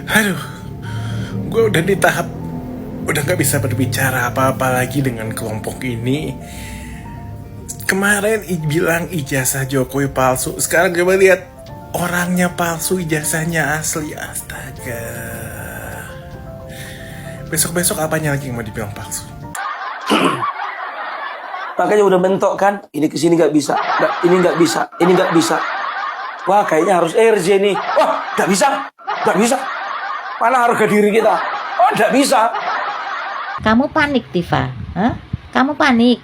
Aduh, gue udah di tahap udah gak bisa berbicara apa-apa lagi dengan kelompok ini. Kemarin bilang ijazah Jokowi palsu, sekarang coba lihat orangnya palsu, ijazahnya asli. Astaga. Besok-besok apanya lagi yang mau dibilang palsu? Makanya udah mentok kan, ini kesini nggak bisa, ini nggak bisa, ini nggak bisa. Wah, kayaknya harus RJ nih. Wah, nggak bisa, nggak bisa. Mana harga diri kita? Oh, nggak bisa. Kamu panik, Tifa? Hah? Kamu panik?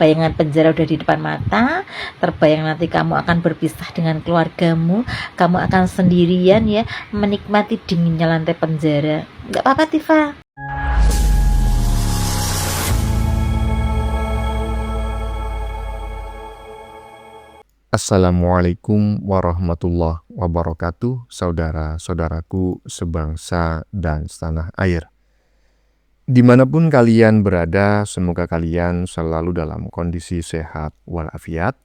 Bayangan penjara udah di depan mata, terbayang nanti kamu akan berpisah dengan keluargamu, kamu akan sendirian ya, menikmati dinginnya lantai penjara. Nggak apa-apa, Tifa. Assalamualaikum warahmatullahi wabarakatuh, saudara-saudaraku sebangsa dan setanah air. Dimanapun kalian berada, semoga kalian selalu dalam kondisi sehat walafiat.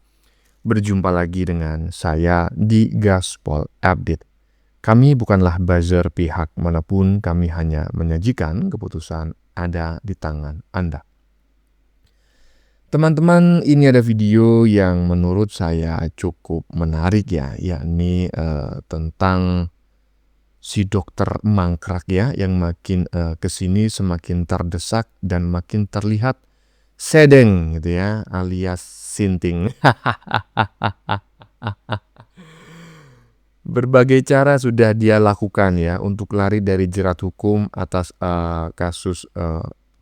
Berjumpa lagi dengan saya di Gaspol Update. Kami bukanlah buzzer pihak manapun, kami hanya menyajikan keputusan ada di tangan Anda. Teman-teman, ini ada video yang menurut saya cukup menarik ya, yakni tentang si dokter mangkrak ya, yang makin kesini semakin terdesak dan makin terlihat sedeng gitu ya, alias sinting. Berbagai cara sudah dia lakukan ya untuk lari dari jerat hukum atas kasus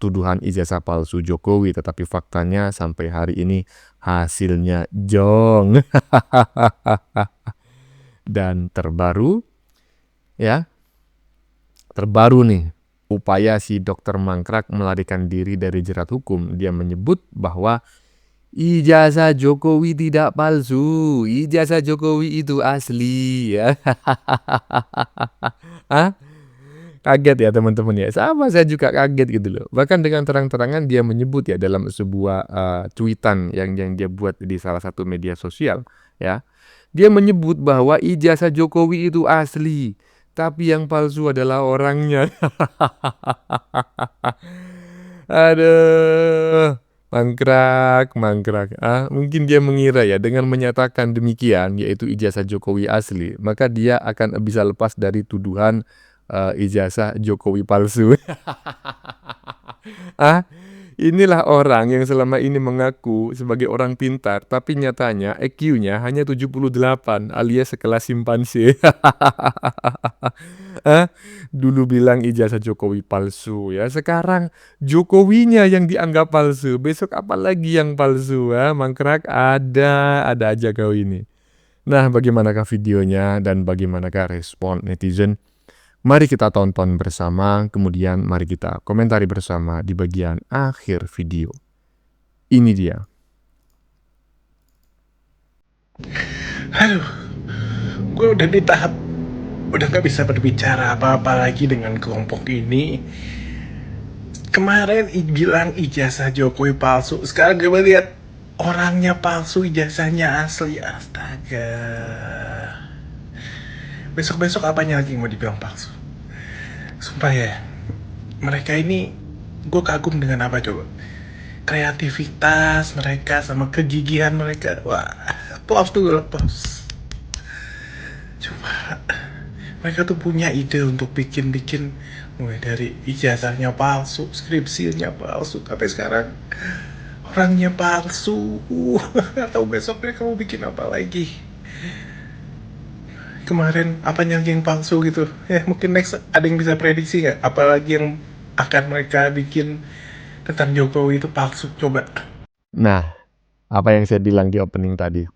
tuduhan ijazah palsu Jokowi, tetapi faktanya sampai hari ini hasilnya jong. Dan terbaru nih upaya si dokter mangkrak melarikan diri dari jerat hukum. Dia menyebut bahwa ijazah Jokowi tidak palsu, ijazah Jokowi itu asli ya. Hah? Kaget ya teman-teman ya, sama saya juga kaget gitu loh. Bahkan dengan terang-terangan dia menyebut ya dalam sebuah tweetan yang dia buat di salah satu media sosial ya. Dia menyebut bahwa ijazah Jokowi itu asli, tapi yang palsu adalah orangnya. Aduh, mangkrak. Mungkin dia mengira ya dengan menyatakan demikian, yaitu ijazah Jokowi asli, maka dia akan bisa lepas dari tuduhan ijazah Jokowi palsu. Inilah orang yang selama ini mengaku sebagai orang pintar, tapi nyatanya EQ-nya hanya 78 alias sekelas simpanse. Dulu bilang ijazah Jokowi palsu ya, sekarang Jokowinya yang dianggap palsu. Besok apa lagi yang palsu? Mangkrak, ada aja kau ini. Nah, bagaimanakah videonya dan bagaimanakah respon netizen? Mari kita tonton bersama, kemudian mari kita komentari bersama di bagian akhir video. Ini dia. Aduh, gue udah di tahap udah gak bisa berbicara apa-apa lagi dengan kelompok ini. Kemarin bilang ijazah Jokowi palsu, sekarang coba lihat orangnya palsu, ijazahnya asli. Astaga. Besok-besok apanya lagi yang mau dibilang palsu? Sumpah ya, mereka ini gue kagum dengan apa coba? Kreativitas mereka sama kegigihan mereka. Wah, applause tuh, applause. Coba mereka tuh punya ide untuk bikin mulai dari ijazahnya palsu, skripsinya palsu, tapi sekarang orangnya palsu. Atau besok mereka mau bikin apa lagi? Kemarin apanya yang palsu gitu ya, mungkin next ada yang bisa prediksi nggak apalagi yang akan mereka bikin tentang Jokowi itu palsu? Coba. Nah, apa yang saya bilang di opening tadi,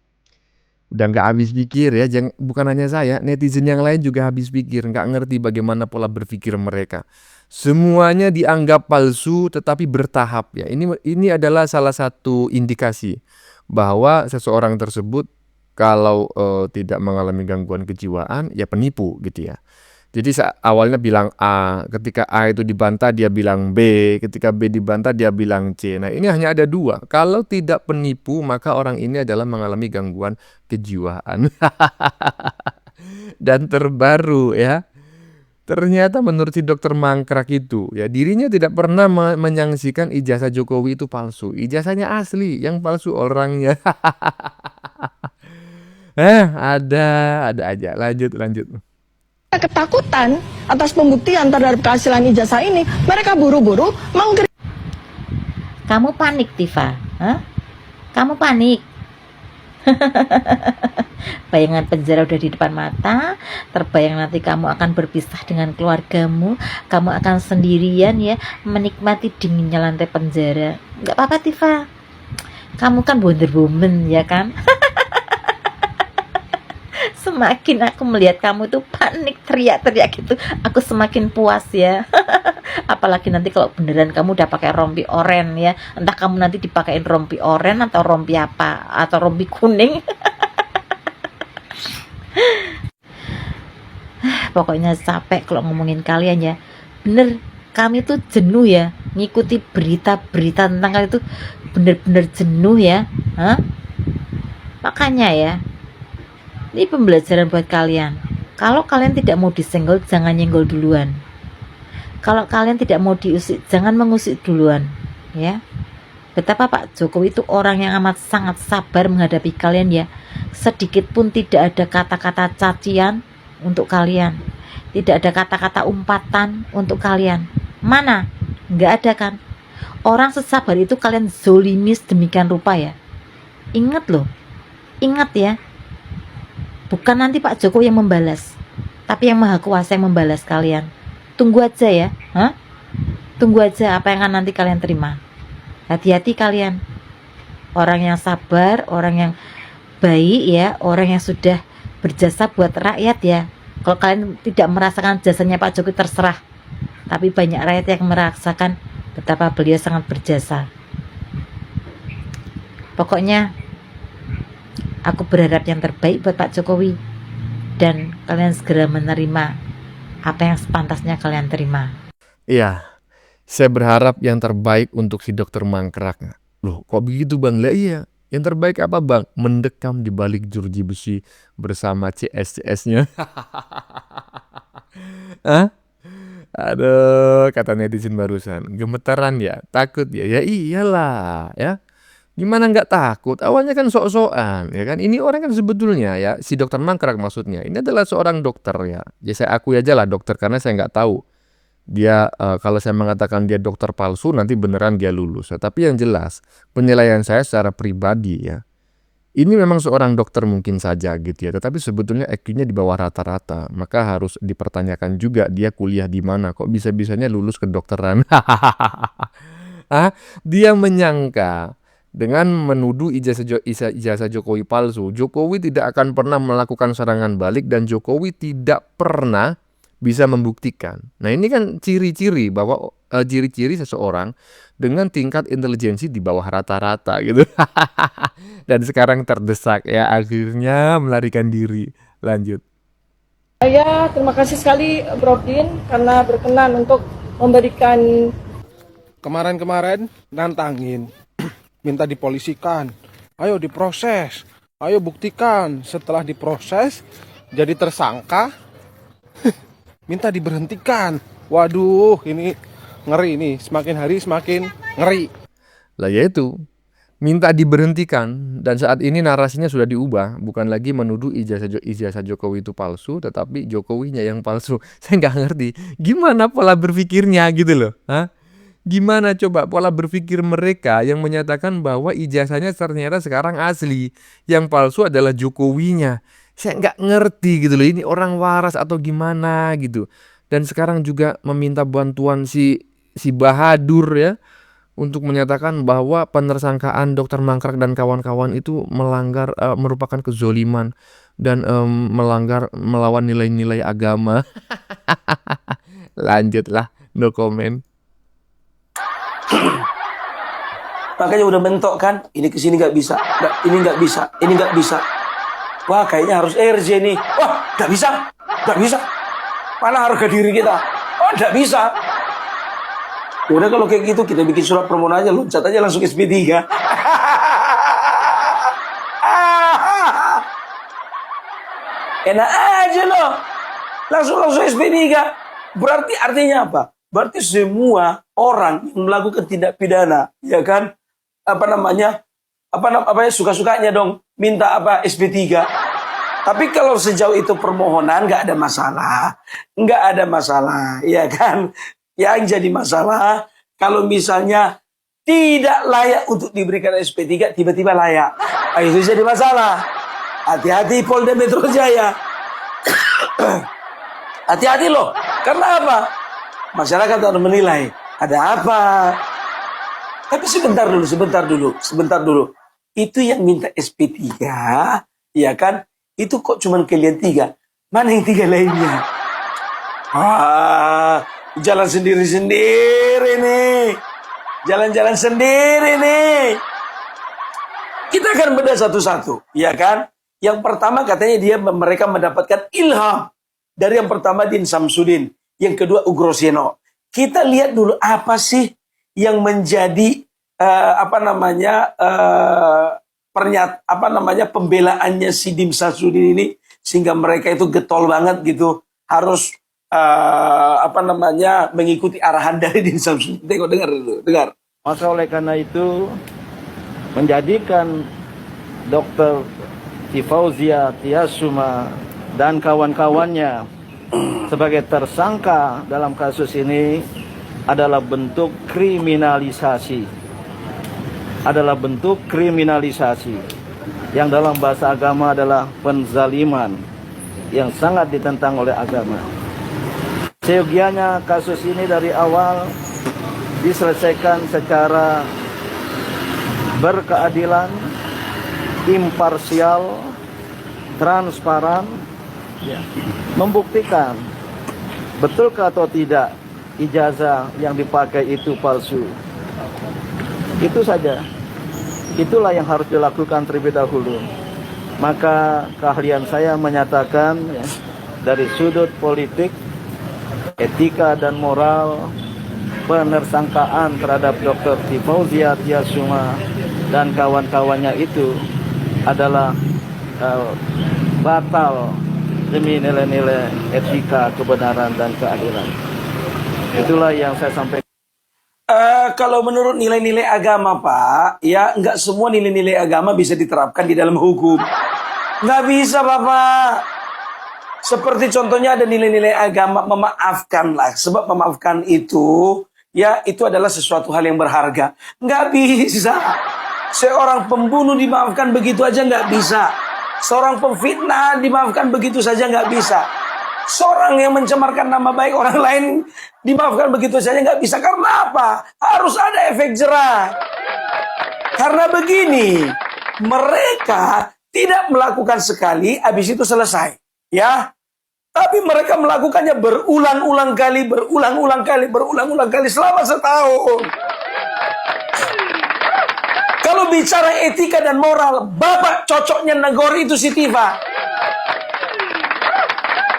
udah nggak habis pikir ya, bukan hanya saya, netizen yang lain juga habis pikir, nggak ngerti bagaimana pola berpikir mereka. Semuanya dianggap palsu tetapi bertahap ya. Ini adalah salah satu indikasi bahwa seseorang tersebut kalau tidak mengalami gangguan kejiwaan ya penipu gitu ya. Jadi awalnya bilang A, ketika A itu dibantah dia bilang B, ketika B dibantah dia bilang C. Nah, ini hanya ada dua. Kalau tidak penipu maka orang ini adalah mengalami gangguan kejiwaan. Dan terbaru ya, ternyata menurut si dokter mangkrak itu ya, dirinya tidak pernah menyaksikan ijazah Jokowi itu palsu. Ijazahnya asli, yang palsu orangnya. Ada aja. Lanjut. Ketakutan atas pembuktian terhadap kehasilan ijazah ini, mereka buru-buru Kamu panik, Tifa. Hah? Kamu panik. Bayangan penjara udah di depan mata, terbayang nanti kamu akan berpisah dengan keluargamu, kamu akan sendirian ya, menikmati dinginnya lantai penjara. Nggak apa-apa, Tifa. Kamu kan Wonder Woman ya kan? Semakin aku melihat kamu tuh panik teriak-teriak gitu, aku semakin puas ya. Apalagi nanti kalau beneran kamu udah pakai rompi oren ya, entah kamu nanti dipakein rompi oren atau rompi apa, atau rompi kuning. Pokoknya capek kalau ngomongin kalian ya. Bener, kami tuh jenuh ya ngikuti berita-berita tentang kalian tuh, bener-bener jenuh ya. Hah? Makanya ya, ini pembelajaran buat kalian. Kalau kalian tidak mau disenggol, jangan nyenggol duluan. Kalau kalian tidak mau diusik, jangan mengusik duluan. Ya, betapa Pak Jokowi itu orang yang amat sangat sabar menghadapi kalian ya. Sedikit pun tidak ada kata-kata cacian untuk kalian. Tidak ada kata-kata umpatan untuk kalian. Mana? Nggak ada kan? Orang sesabar itu kalian zolimis demikian rupa ya. Ingat loh. Ingat ya. Bukan nanti Pak Jokowi yang membalas, tapi yang Maha Kuasa yang membalas kalian. Tunggu aja ya. Hah? Tunggu aja apa yang akan nanti kalian terima. Hati-hati kalian. Orang yang sabar, orang yang baik ya, orang yang sudah berjasa buat rakyat ya. Kalau kalian tidak merasakan jasanya Pak Jokowi, terserah. Tapi banyak rakyat yang merasakan betapa beliau sangat berjasa. Pokoknya aku berharap yang terbaik buat Pak Jokowi, dan kalian segera menerima apa yang sepantasnya kalian terima. Iya, saya berharap yang terbaik untuk si dokter mangkrak. Loh, kok begitu Bang? Lah iya, yang terbaik apa Bang? Mendekam di balik jeruji besi bersama CS-CS-nya. Hah? Aduh, kata netizen barusan, gemetaran ya, takut ya. Ya iyalah ya. Gimana nggak takut? Awalnya kan sok-sokan, ya kan? Ini orang kan sebetulnya ya, si dokter mangkrak maksudnya. Ini adalah seorang dokter ya. Ya saya akui aja lah dokter, karena saya nggak tahu. Dia kalau saya mengatakan dia dokter palsu, nanti beneran dia lulus. Ya, tapi yang jelas, penilaian saya secara pribadi ya, ini memang seorang dokter mungkin saja gitu ya. Tetapi sebetulnya IQ-nya di bawah rata-rata. Maka harus dipertanyakan juga dia kuliah di mana. Kok bisa-bisanya lulus kedokteran? Dia menyangka dengan menuduh ijazah Jokowi palsu, Jokowi tidak akan pernah melakukan serangan balik dan Jokowi tidak pernah bisa membuktikan. Nah ini kan ciri-ciri bahwa ciri-ciri seseorang dengan tingkat intelijensi di bawah rata-rata gitu. Dan sekarang terdesak ya, akhirnya melarikan diri. Lanjut. saya terima kasih sekali Prof Din karena berkenan untuk memberikan. Kemarin-kemarin nantangin, minta dipolisikan, ayo diproses, ayo buktikan. Setelah diproses jadi tersangka, minta diberhentikan. Waduh, ini ngeri nih, semakin hari semakin ngeri. Lah yaitu, minta diberhentikan, dan saat ini narasinya sudah diubah, bukan lagi menuduh ijazah Jokowi itu palsu, tetapi Jokowinya yang palsu. Saya nggak ngerti gimana pola berpikirnya gitu loh. Gimana coba pola berpikir mereka yang menyatakan bahwa ijazahnya ternyata sekarang asli, yang palsu adalah Jokowinya. Saya nggak ngerti gitu loh, ini orang waras atau gimana gitu. Dan sekarang juga meminta bantuan si Bahadur ya, untuk menyatakan bahwa penersangkaan dokter mangkrak dan kawan-kawan itu melanggar, merupakan kezoliman dan melawan nilai-nilai agama. Lanjutlah, no comment. Makanya udah mentok kan, ini kesini nggak bisa, ini nggak bisa, ini nggak bisa. Wah kayaknya harus RJ nih. Wah nggak bisa. Mana harga diri kita? Oh nggak bisa. Yaudah kalau kayak gitu kita bikin surat permohonan aja, loncat aja langsung SP3. Enak aja loh. Langsung SP3. Berarti artinya apa? Berarti semua orang yang melakukan tindak pidana, ya kan? Suka-sukanya dong minta SP3. Tapi kalau sejauh itu permohonan nggak ada masalah. Nggak ada masalah, ya kan? Yang jadi masalah kalau misalnya tidak layak untuk diberikan SP3 tiba-tiba layak. Itu jadi masalah. Hati-hati Polda Metro Jaya. Hati-hati loh. Karena apa? Masyarakat harus menilai. Ada apa? Tapi sebentar dulu. Itu yang minta SP3, ya kan? Itu kok cuma kalian 3. Mana yang 3 lainnya? Jalan sendiri-sendiri nih. Jalan-jalan sendiri nih. Kita akan bedah satu-satu, ya kan? Yang pertama katanya mereka mendapatkan ilham dari yang pertama Din Samsudin, yang kedua Ugroseno. Kita lihat dulu apa sih yang menjadi pembelaannya si Din Samsudin ini sehingga mereka itu getol banget gitu, harus mengikuti arahan dari Din Samsudin. Dengar. Maka oleh karena itu menjadikan Dr. Fauzia Tiasuma dan kawan-kawannya sebagai tersangka dalam kasus ini adalah bentuk kriminalisasi. Yang dalam bahasa agama adalah penzaliman yang sangat ditentang oleh agama. Seyogianya kasus ini dari awal diselesaikan secara berkeadilan, imparsial, transparan, membuktikan betulkah atau tidak ijazah yang dipakai itu palsu. Itu saja. Itulah yang harus dilakukan terlebih dahulu. Maka keahlian saya menyatakan dari sudut politik, etika dan moral, penersangkaan terhadap Dr. Fauzia Tiasuma dan kawan-kawannya itu adalah batal demi nilai-nilai etika, kebenaran dan keadilan. Itulah yang saya sampaikan. Kalau menurut nilai-nilai agama, Pak, ya nggak semua nilai-nilai agama bisa diterapkan di dalam hukum. Nggak bisa, Bapak. Seperti contohnya ada nilai-nilai agama, memaafkanlah. Sebab memaafkan itu, ya itu adalah sesuatu hal yang berharga. Nggak bisa. Seorang pembunuh dimaafkan begitu aja nggak bisa. Seorang pemfitnah dimaafkan begitu saja nggak bisa. Seorang yang mencemarkan nama baik orang lain dimaafkan begitu saja nggak bisa. Karena apa? Harus ada efek jerah. Karena begini, mereka tidak melakukan sekali, habis itu selesai. Ya, tapi mereka melakukannya berulang-ulang kali selama setahun. Kalau bicara etika dan moral, Bapak cocoknya negor itu si Tifa.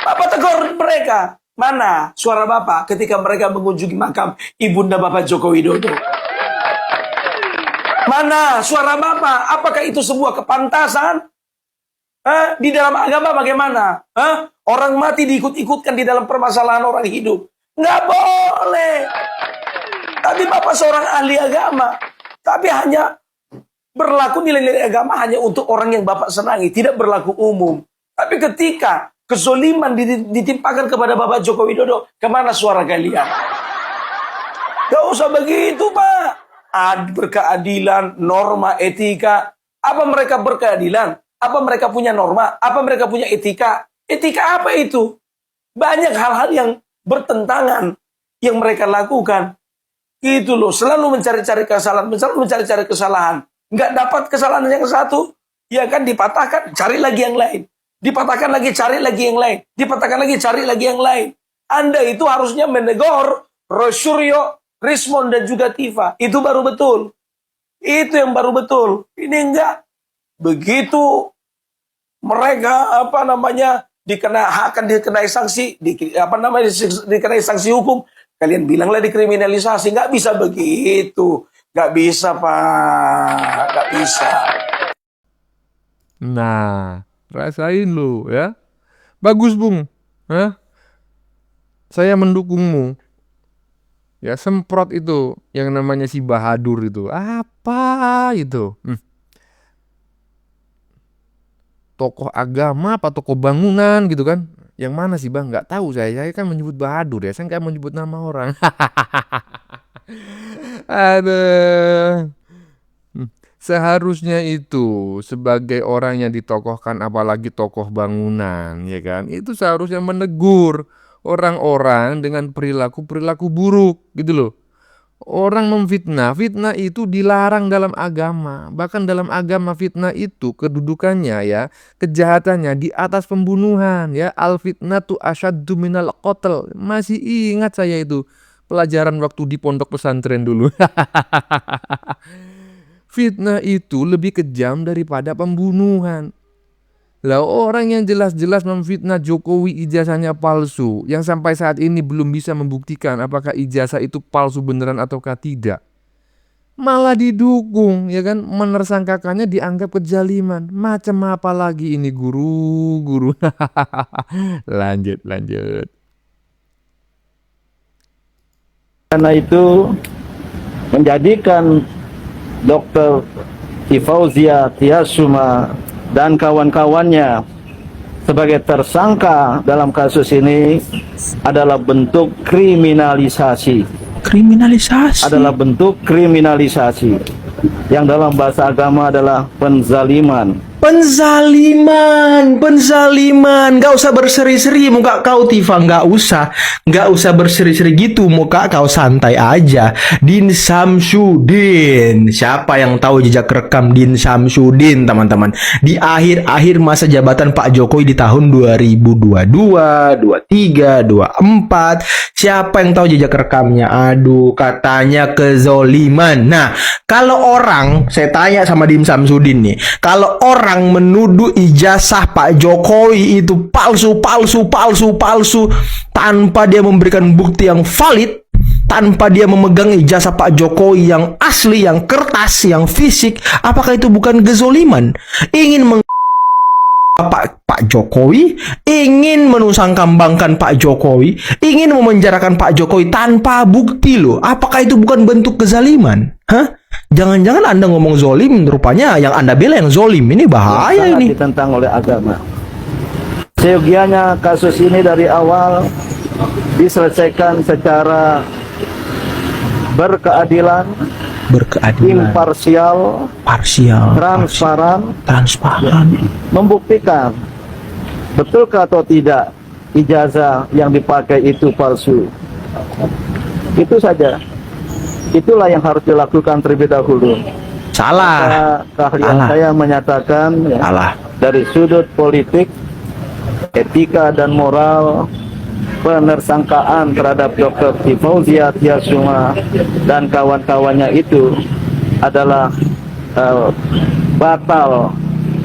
Bapak tegur mereka. Mana suara Bapak ketika mereka mengunjungi makam Ibunda Bapak Joko Widodo? Mana suara Bapak? Apakah itu sebuah kepantasan? Di dalam agama bagaimana? Orang mati diikut-ikutkan di dalam permasalahan orang hidup. Nggak boleh. Tapi Bapak seorang ahli agama. Tapi hanya berlaku nilai-nilai agama hanya untuk orang yang Bapak senangi. Tidak berlaku umum. Tapi ketika kezoliman ditimpakan kepada Bapak Joko Widodo, kemana suara kalian? Gak usah begitu, Pak. Berkeadilan, norma, etika. Apa mereka berkeadilan? Apa mereka punya norma? Apa mereka punya etika? Etika apa itu? Banyak hal-hal yang bertentangan yang mereka lakukan. Itu loh, selalu mencari-cari kesalahan. Nggak dapat kesalahan yang satu, ya kan dipatahkan, cari lagi yang lain. Dipatahkan lagi, cari lagi yang lain. Dipatahkan lagi, cari lagi yang lain. Anda itu harusnya menegur Rosuryo, Rismon, dan juga Tifa. Itu baru betul. Itu yang baru betul. Ini enggak. Begitu mereka akan dikenai sanksi, dikenai sanksi hukum, kalian bilanglah dikriminalisasi. Nggak bisa begitu. Nggak bisa, Pak. Nggak bisa. Nah, rasain lu ya. Bagus Bung. Hah? Saya mendukungmu. Ya semprot itu yang namanya si Bahadur itu. Apa itu? Tokoh agama apa tokoh bangunan gitu kan? Yang mana sih Bang? Nggak tahu saya. Saya kan menyebut Bahadur ya. Saya nggak menyebut nama orang. Aduh. Seharusnya itu sebagai orang yang ditokohkan, apalagi tokoh bangunan, ya kan? Itu seharusnya menegur orang-orang dengan perilaku-perilaku buruk gitu loh. Orang memfitnah, fitnah itu dilarang dalam agama. Bahkan dalam agama fitnah itu kedudukannya ya, kejahatannya di atas pembunuhan ya. Al fitnatu asyaddu minal qatl. Masih ingat saya itu pelajaran waktu di pondok pesantren dulu. Fitnah itu lebih kejam daripada pembunuhan. Lah orang yang jelas-jelas memfitnah Jokowi ijazahnya palsu, yang sampai saat ini belum bisa membuktikan apakah ijazah itu palsu beneran ataukah tidak. Malah didukung, ya kan, menersangkakannya dianggap kezaliman. Macam apa lagi ini guru. Lanjut. Karena itu menjadikan Dr. Fauzia Tiasuma dan kawan-kawannya sebagai tersangka dalam kasus ini adalah bentuk kriminalisasi. Adalah bentuk kriminalisasi yang dalam bahasa agama adalah penzaliman. Penzaliman, gak usah berseri-seri muka kau Tifa, gak usah berseri-seri gitu muka kau, santai aja. Din Samsudin, siapa yang tahu jejak rekam Din Samsudin teman-teman? Di akhir-akhir masa jabatan Pak Jokowi di tahun 2022, 23, 24, siapa yang tahu jejak rekamnya? Aduh, katanya kezoliman. Nah, kalau orang, saya tanya sama Din Samsudin nih, kalau orang menuduh ijazah Pak Jokowi itu palsu tanpa dia memberikan bukti yang valid, tanpa dia memegang ijazah Pak Jokowi yang asli, yang kertas, yang fisik, apakah itu bukan kezoliman? Ingin Pak Jokowi, ingin menusangkambangkan Pak Jokowi, ingin memenjarakan Pak Jokowi tanpa bukti loh. Apakah itu bukan bentuk kezaliman? Hah? Jangan-jangan Anda ngomong zolim, rupanya yang Anda bela yang zolim. Ini bahaya yang sangat ini. ditentang oleh agama. Seyogianya kasus ini dari awal diselesaikan secara berkeadilan, imparsial, transparan, membuktikan betulkah atau tidak ijazah yang dipakai itu palsu. Itu saja. Itulah yang harus dilakukan terlebih dahulu. Salah. Keahlian saya menyatakan dari sudut politik, etika dan moral, penersangkaan terhadap Dr. Fauzia Tiasuma dan kawan-kawannya itu adalah batal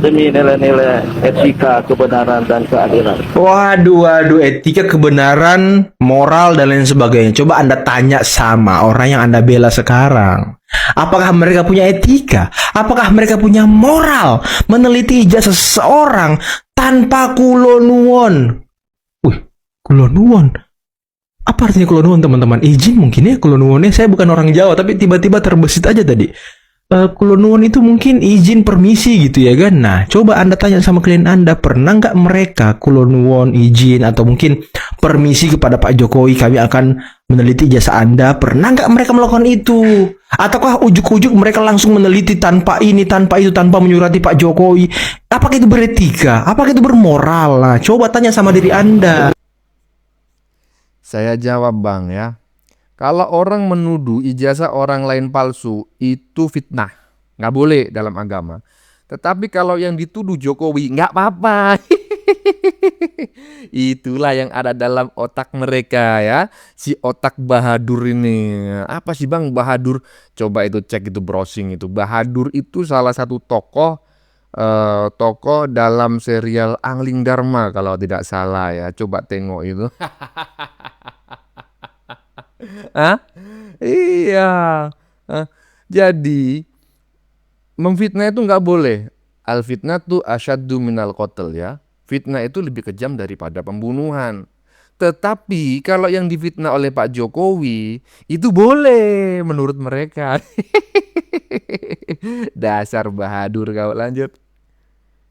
demi nilai-nilai etika, kebenaran, dan keadilan. Waduh, etika, kebenaran, moral, dan lain sebagainya. Coba Anda tanya sama orang yang Anda bela sekarang. Apakah mereka punya etika? Apakah mereka punya moral meneliti ijazah seseorang tanpa kulonuwon? Kulonuwon? Apa artinya kulonuwon, teman-teman? Izin mungkin ya kulonuwonnya. Saya bukan orang Jawa, tapi tiba-tiba terbesit aja tadi. Kulonuwon itu mungkin izin, permisi gitu ya kan. Nah, coba Anda tanya sama klien Anda, pernah nggak mereka kulonuwon, izin, atau mungkin permisi kepada Pak Jokowi, kami akan meneliti ijazah Anda. Pernah nggak mereka melakukan itu? Ataukah ujuk-ujuk mereka langsung meneliti tanpa ini, tanpa itu, tanpa menyurati Pak Jokowi? Apakah itu beretika? Apakah itu bermoral? Nah, coba tanya sama diri Anda. Saya jawab Bang ya. Kalau orang menuduh ijazah orang lain palsu, itu fitnah. Nggak boleh dalam agama. Tetapi kalau yang dituduh Jokowi, nggak apa-apa. Itulah yang ada dalam otak mereka ya. Si otak Bahadur ini. Apa sih Bang Bahadur? Coba itu cek, itu browsing itu. Bahadur itu salah satu tokoh dalam serial Angling Dharma kalau tidak salah ya. Coba tengok itu. Hah? Iya. Jadi memfitnah itu nggak boleh. Al fitnah tuh asyaddu minal qatl ya. Fitnah itu lebih kejam daripada pembunuhan. Tetapi kalau yang difitnah oleh Pak Jokowi itu boleh menurut mereka. Dasar bahadur kau, lanjut.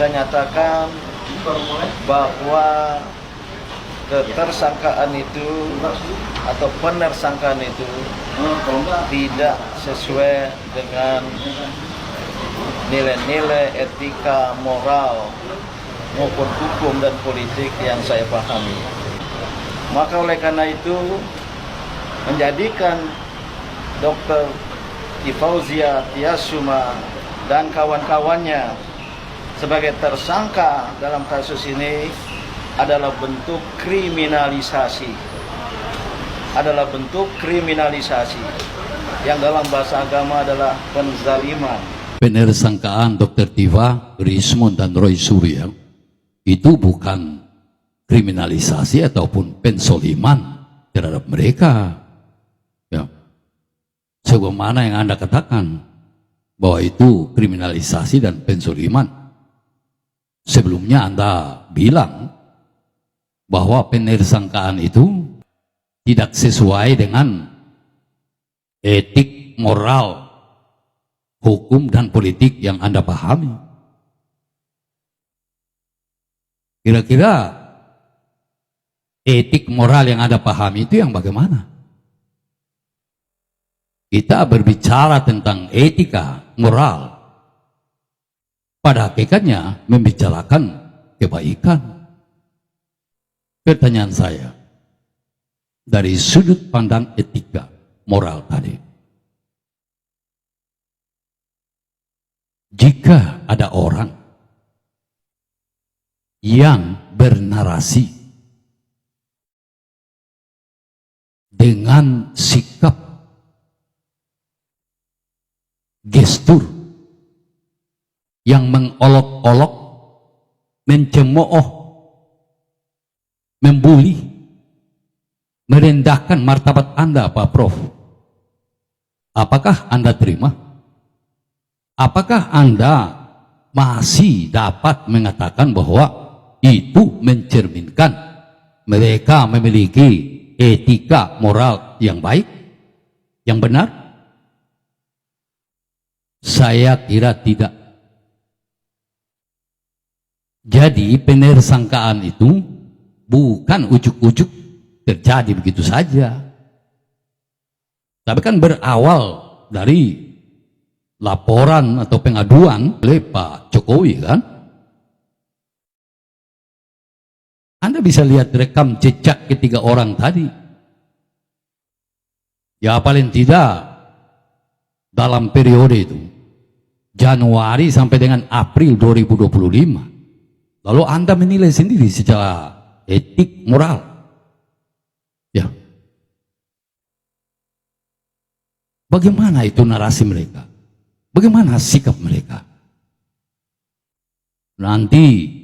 Saya nyatakan bahwa ketersangkaan itu atau penersangkaan itu tidak sesuai dengan nilai-nilai etika, moral maupun hukum dan politik yang saya pahami. Maka oleh karena itu menjadikan Dr. Fauzia Tiasuma dan kawan-kawannya sebagai tersangka dalam kasus ini adalah bentuk kriminalisasi. Adalah bentuk kriminalisasi yang dalam bahasa agama adalah penzaliman. Penersangkaan Dr. Tiva, Rismon dan Roy Suryo itu bukan kriminalisasi ataupun penzaliman terhadap mereka. Ya. Sebagaimana yang Anda katakan bahwa itu kriminalisasi dan penzaliman. Sebelumnya Anda bilang bahwa penersangkaan itu tidak sesuai dengan etik, moral, hukum dan politik yang Anda pahami. Kira-kira etik moral yang Anda pahami itu yang bagaimana? Kita berbicara tentang etika moral, pada hakikatnya membicarakan kebaikan. Pertanyaan saya, dari sudut pandang etika moral tadi, jika ada orang yang bernarasi dengan sikap, gestur yang mengolok-olok, mencemooh, membuli, merendahkan martabat Anda, Pak Prof. Apakah Anda terima? Apakah Anda masih dapat mengatakan bahwa itu mencerminkan mereka memiliki etika moral yang baik, yang benar? Saya kira tidak. Jadi penersangkaan itu bukan ujuk-ujuk terjadi begitu saja. Tapi kan berawal dari laporan atau pengaduan oleh Pak Jokowi kan. Anda bisa lihat rekam jejak ketiga orang tadi. Ya paling tidak dalam periode itu Januari sampai dengan April 2025. Lalu Anda menilai sendiri secara etik moral. Ya. Bagaimana itu narasi mereka? Bagaimana sikap mereka? Nanti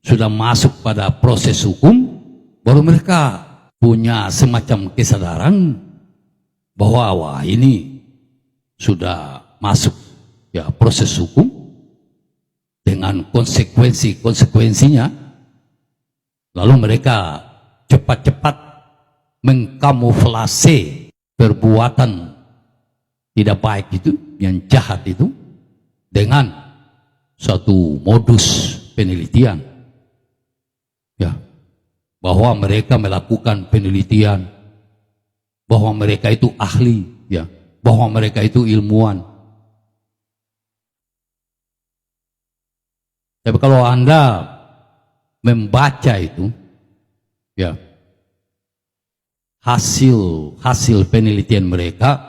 sudah masuk pada proses hukum, baru mereka punya semacam kesadaran bahwa wah ini sudah masuk ya proses hukum dengan konsekuensinya, lalu mereka cepat-cepat mengkamuflase perbuatan tidak baik itu, yang jahat itu, dengan suatu modus penelitian, ya, bahwa mereka melakukan penelitian, bahwa mereka itu ahli, ya, bahwa mereka itu ilmuwan. Tapi kalau Anda membaca itu, ya, hasil penelitian mereka,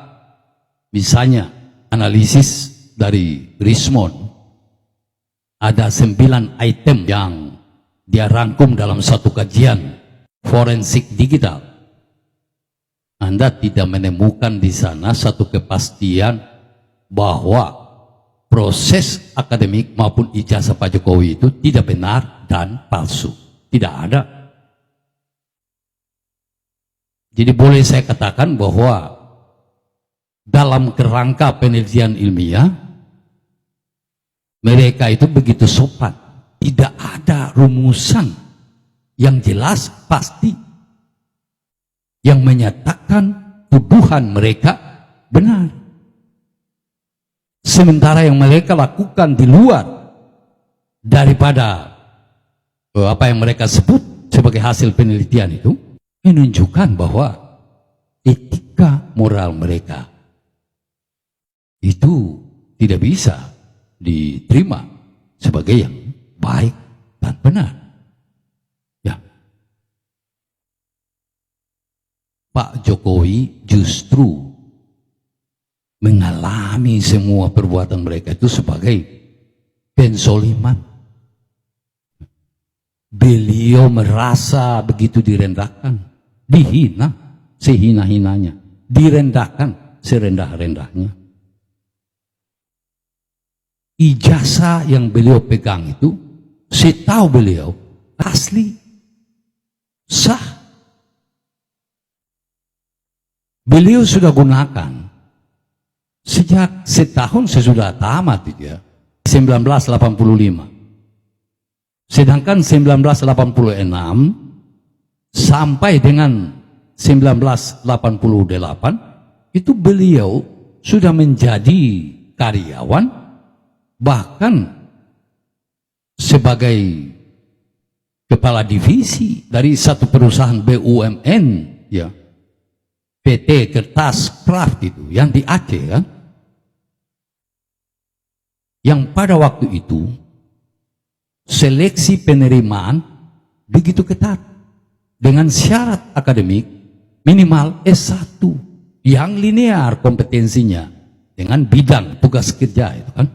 misalnya analisis dari Rismon, ada 9 item yang dia rangkum dalam satu kajian forensik digital. Anda tidak menemukan di sana satu kepastian bahwa proses akademik maupun ijazah Pak Jokowi itu tidak benar dan palsu. Tidak ada. Jadi boleh saya katakan bahwa dalam kerangka penelitian ilmiah, mereka itu begitu sopan, tidak ada rumusan yang jelas pasti yang menyatakan tuduhan mereka benar. Sementara yang mereka lakukan di luar daripada apa yang mereka sebut sebagai hasil penelitian itu menunjukkan bahwa etika moral mereka itu tidak bisa diterima sebagai yang baik dan benar. Ya. Pak Jokowi justru mengalami semua perbuatan mereka itu sebagai penzoliman. Beliau merasa begitu direndahkan, dihina sehina-hinanya, direndahkan serendah-rendahnya. Ijazah yang beliau pegang itu, setahu beliau asli, sah. Beliau sudah gunakan sejak setahun sesudah tamat itu ya, 1985. Sedangkan 1986 sampai dengan 1988 itu beliau sudah menjadi karyawan, bahkan sebagai kepala divisi dari satu perusahaan BUMN ya, PT Kertas Kraft itu yang di Aceh kan, yang pada waktu itu seleksi penerimaan begitu ketat dengan syarat akademik minimal S1 yang linear kompetensinya dengan bidang tugas kerja itu kan.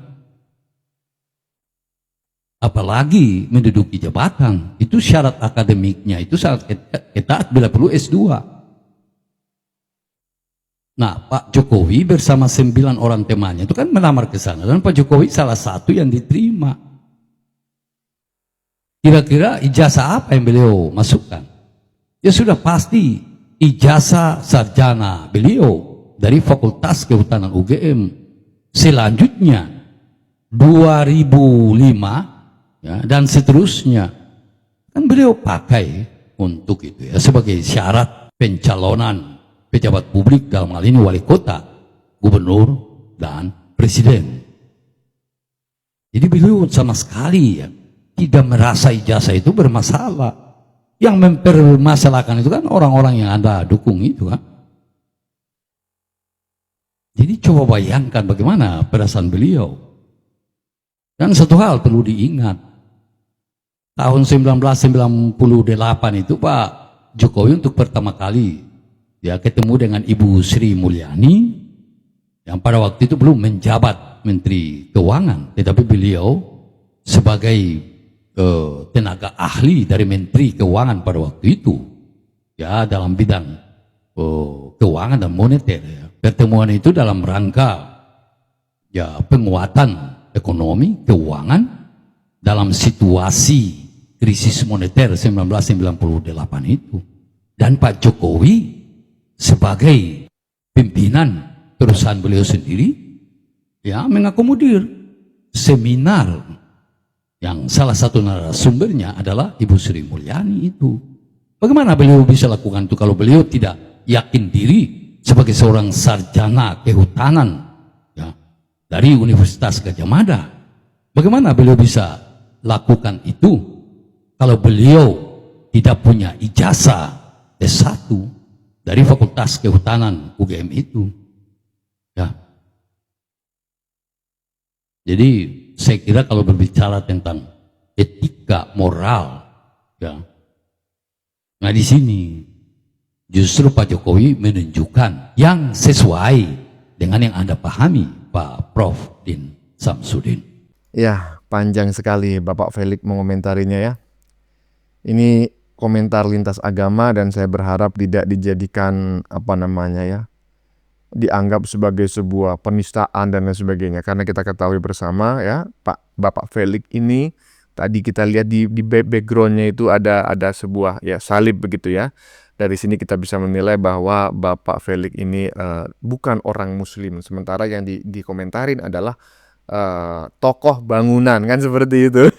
Apalagi menduduki jabatan, itu syarat akademiknya itu sangat ketat bila perlu S2. Nah, Pak Jokowi bersama 9 orang temannya itu kan melamar ke sana, dan Pak Jokowi salah satu yang diterima. Kira-kira ijazah apa yang beliau masukkan? Ya sudah pasti ijazah sarjana beliau dari Fakultas Kehutanan UGM. Selanjutnya 2005 ya, dan seterusnya kan beliau pakai untuk itu ya, sebagai syarat pencalonan pejabat publik, dalam hal ini wali kota, gubernur, dan presiden. Jadi beliau sama sekali ya tidak merasa ijazah itu bermasalah. Yang mempermasalahkan itu kan orang-orang yang Anda dukung itu kan. Jadi coba bayangkan bagaimana perasaan beliau. Dan satu hal perlu diingat, tahun 1998 itu Pak Jokowi untuk pertama kali ya ketemu dengan Ibu Sri Mulyani yang pada waktu itu belum menjabat Menteri Keuangan, tetapi beliau sebagai tenaga ahli dari Menteri Keuangan pada waktu itu ya dalam bidang keuangan dan moneter ya. Pertemuan itu dalam rangka ya penguatan ekonomi keuangan dalam situasi krisis moneter 1998 itu. Dan Pak Jokowi sebagai pimpinan perusahaan beliau sendiri ya mengakomodir seminar yang salah satu narasumbernya adalah Ibu Sri Mulyani itu. Bagaimana beliau bisa lakukan itu kalau beliau tidak yakin diri sebagai seorang sarjana kehutanan ya, dari Universitas Gadjah Mada? Bagaimana beliau bisa lakukan itu kalau beliau tidak punya ijazah S1 dari Fakultas Kehutanan UGM itu? Ya. Jadi saya kira kalau berbicara tentang etika moral, ya, nah di sini justru Pak Jokowi menunjukkan yang sesuai dengan yang Anda pahami, Pak Prof. Din Samsudin. Ya, panjang sekali Bapak Felix mengomentarinya ya. Ini komentar lintas agama dan saya berharap tidak dijadikan dianggap sebagai sebuah penistaan dan lain sebagainya, karena kita ketahui bersama ya Bapak Felix ini tadi kita lihat di backgroundnya itu ada sebuah ya salib begitu ya. Dari sini kita bisa menilai bahwa Bapak Felix ini bukan orang Muslim, sementara yang dikomentarin adalah tokoh bangunan kan seperti itu.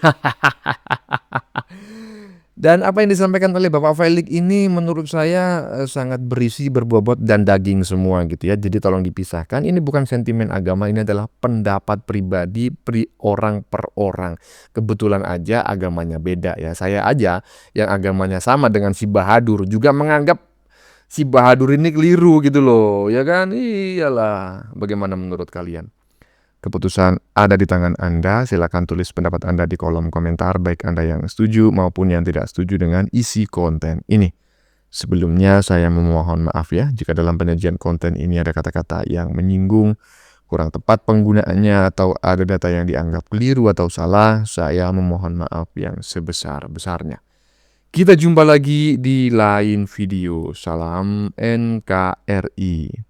Dan apa yang disampaikan oleh Bapak Felix ini menurut saya sangat berisi, berbobot dan daging semua gitu ya. Jadi tolong dipisahkan. Ini bukan sentimen agama, ini adalah pendapat pribadi orang per orang. Kebetulan aja agamanya beda ya. Saya aja yang agamanya sama dengan si Bahadur juga menganggap si Bahadur ini keliru gitu loh, ya kan? Iyalah, bagaimana menurut kalian? Keputusan ada di tangan Anda. Silakan tulis pendapat Anda di kolom komentar, baik Anda yang setuju maupun yang tidak setuju dengan isi konten ini. Sebelumnya saya memohon maaf ya jika dalam penyajian konten ini ada kata-kata yang menyinggung, kurang tepat penggunaannya, atau ada data yang dianggap keliru atau salah. Saya memohon maaf yang sebesar-besarnya. Kita jumpa lagi di lain video. Salam NKRI.